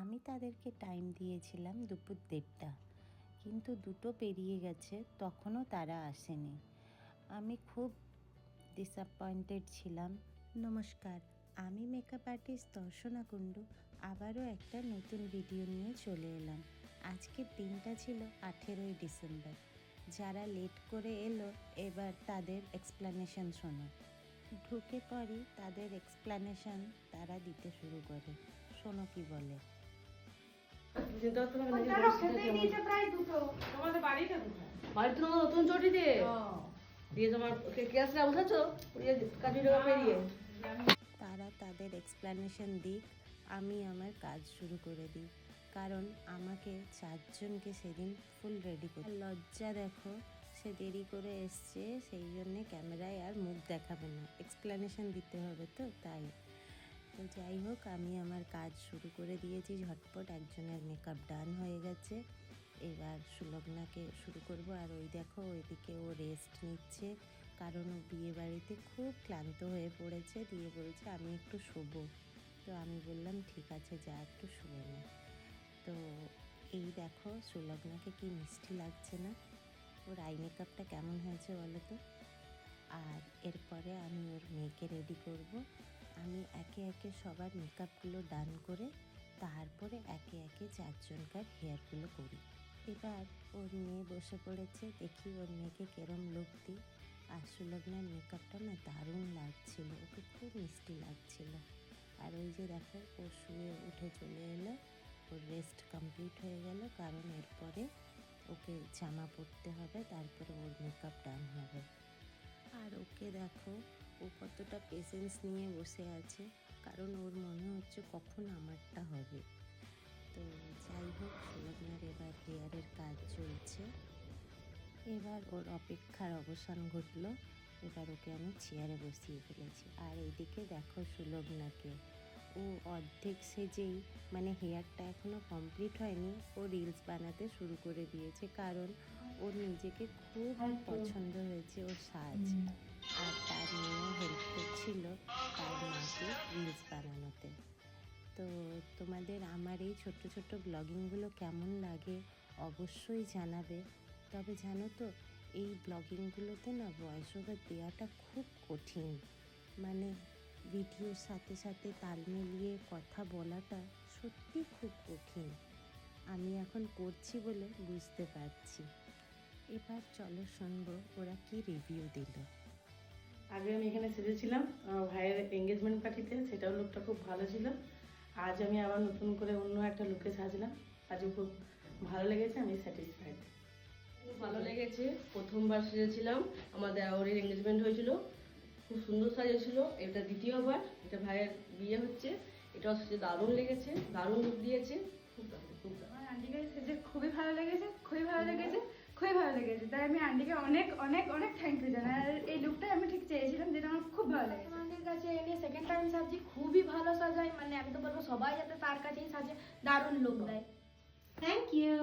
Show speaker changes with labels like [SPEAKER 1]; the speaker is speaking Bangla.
[SPEAKER 1] আমি তাদেরকে টাইম দিয়েছিলাম দুপুর 1:30, কিন্তু 2টো পেরিয়ে গেছে, তখনও তারা আসেনি। আমি খুব ডিসঅ্যাপয়েন্টেড ছিলাম। নমস্কার, আমি মেকআপ আর্টিস্ট দর্শনা কুণ্ডু আবারও একটা নতুন ভিডিও নিয়ে চলে এলাম। আজকের দিনটা ছিল 18ই ডিসেম্বর। যারা লেট করে এলো এবার তাদের এক্সপ্লানেশন শোনো। ঢুকে পড়ি, তাদের এক্সপ্লানেশন তারা দিতে শুরু করে। শোনো কি বলে।
[SPEAKER 2] নতুন চটি দিয়ে তোমার ক্লাসটা বুঝাচ্ছো পেরিয়ে
[SPEAKER 1] তারা তাদের এক্সপ্লানেশন দিক, আমি আমার কাজ শুরু করে দিই, কারণ আমাকে 4 জনকে সেদিন ফুল রেডি করতে। লজ্জা দেখো, সে দেরি করে এসছে, সেই জন্যে ক্যামেরায় আর মুখ দেখাবে না, এক্সপ্লানেশন দিতে হবে তো তাই। তো যাই হোক, আমি আমার কাজ শুরু করে দিয়েছি ঝটপট। একজনের মেকআপ ডান হয়ে গেছে, এবার সুলগ্নাকে শুরু করব। আর ওই দেখো ওইদিকে ও রেস্ট নিচ্ছে, কারণ ও বিয়ে বাড়িতে খুব ক্লান্ত হয়ে পড়েছে, দিয়ে বলছে আমি একটু শোবো। তো আমি বললাম ঠিক আছে, যা একটু শুয়ে নে। তো এই দেখো সুলগ্নাকে কি মিষ্টি লাগছে না? ওর আই মেকআপটা কেমন হয়েছে বলো তো? আর এরপরে আমি ওর মেয়েকে রেডি করব। আমি একে একে সবার মেকআপগুলো ডান করে তারপরে একে একে 4 জনকার হেয়ারগুলো করি। এবার ওর মেয়ে বসে পড়েছে, দেখি ওর মেয়েকে কেরম লুক দিই। আর সুলগ্নার মেকআপটা না দারুণ লাগছিল, ওকে খুব মিষ্টি লাগছিল। আর ওই যে দেখো ও শুয়ে উঠে চলে এলো, ওর রেস্ট কমপ্লিট হয়ে গেল, কারণ এরপরে ওকে জামা পরতে হবে, তারপরে ওর মেকআপ ডান হবে। আর ওকে দেখো, ও কতটা পেশেন্স নিয়ে বসে আছে, কারণ ওর মনে হচ্ছে কখন আমারটা হবে। তো যাই হোক, সুলগ্নার এবার হেয়ারের কাজ চলছে। এবার ওর অপেক্ষার অবসান ঘটলো। এবার ওকে আমি চেয়ারে বসিয়ে ফেলেছি। আর এইদিকে দেখো সুলগ্নাকে, ও অর্ধেক সেজেই, মানে হেয়ারটা এখনও কমপ্লিট হয়নি, ও রিলস বানাতে শুরু করে দিয়েছে, কারণ ওর নিজেকে খুব পছন্দ হয়েছে ওর সাজ। আর তার মেয়েও হেল্প করছিল তার মাকে রিলস বানানোতে। তো তোমাদের আমার এই ছোট্ট ছোট্ট ব্লগিংগুলো কেমন লাগে অবশ্যই জানাবে। তবে জানো তো, এই ব্লগিংগুলোতে না ভয়েস ওভার দেওয়াটা খুব কঠিন, মানে ভিডিওর সাথে সাথে তাল মিলিয়ে কথা বলাটা সত্যি খুব কঠিন। আমি এখন করছি বলে বুঝতে পারছি। এবার চলো শুনবো ওরা কি রিভিউ দিল।
[SPEAKER 2] আগে আমি এখানে সেজেছিলাম আমার ভাইয়ের এঙ্গেজমেন্ট পার্টিতে, সেটাও লুকটা খুব ভালো ছিল। আজ আমি আবার নতুন করে অন্য একটা লুকে সাজলাম, আজও খুব ভালো লেগেছে, আমি স্যাটিসফাইড। খুব ভালো লেগেছে। প্রথমবার সেজেছিলাম, আমাদের দেওরের এঙ্গেজমেন্ট হয়েছিল, খুব সুন্দর সাজিয়েছিল। এটা দ্বিতীয়বার, এটা ভাইয়ের বিয়ে হচ্ছে, এটাও সেজে দারুণ লেগেছে, দারুণ লুক দিয়েছে। খুব দারুণ, খুব দারুণ।
[SPEAKER 3] আমার আন্টিকে সেজে খুবই ভালো লেগেছে, খুবই ভালো লেগেছে, খুবই ভালো লেগেছে। তাই আমি আন্টিকে অনেক অনেক অনেক থ্যাংক ইউ জানাই। আর এই লুকটাই আমি ঠিক চেয়েছিলাম, যেটা আমার খুব ভালো লেগেছে।
[SPEAKER 4] আমাদের কাছে এনে সেকেন্ড টাইম সাজি, খুবই ভালো সাজায়, মানে আমি তো বলবো সবাই যাতে তার কাছেই সাজে, দারুণ লুক দেয়।
[SPEAKER 5] Thank you.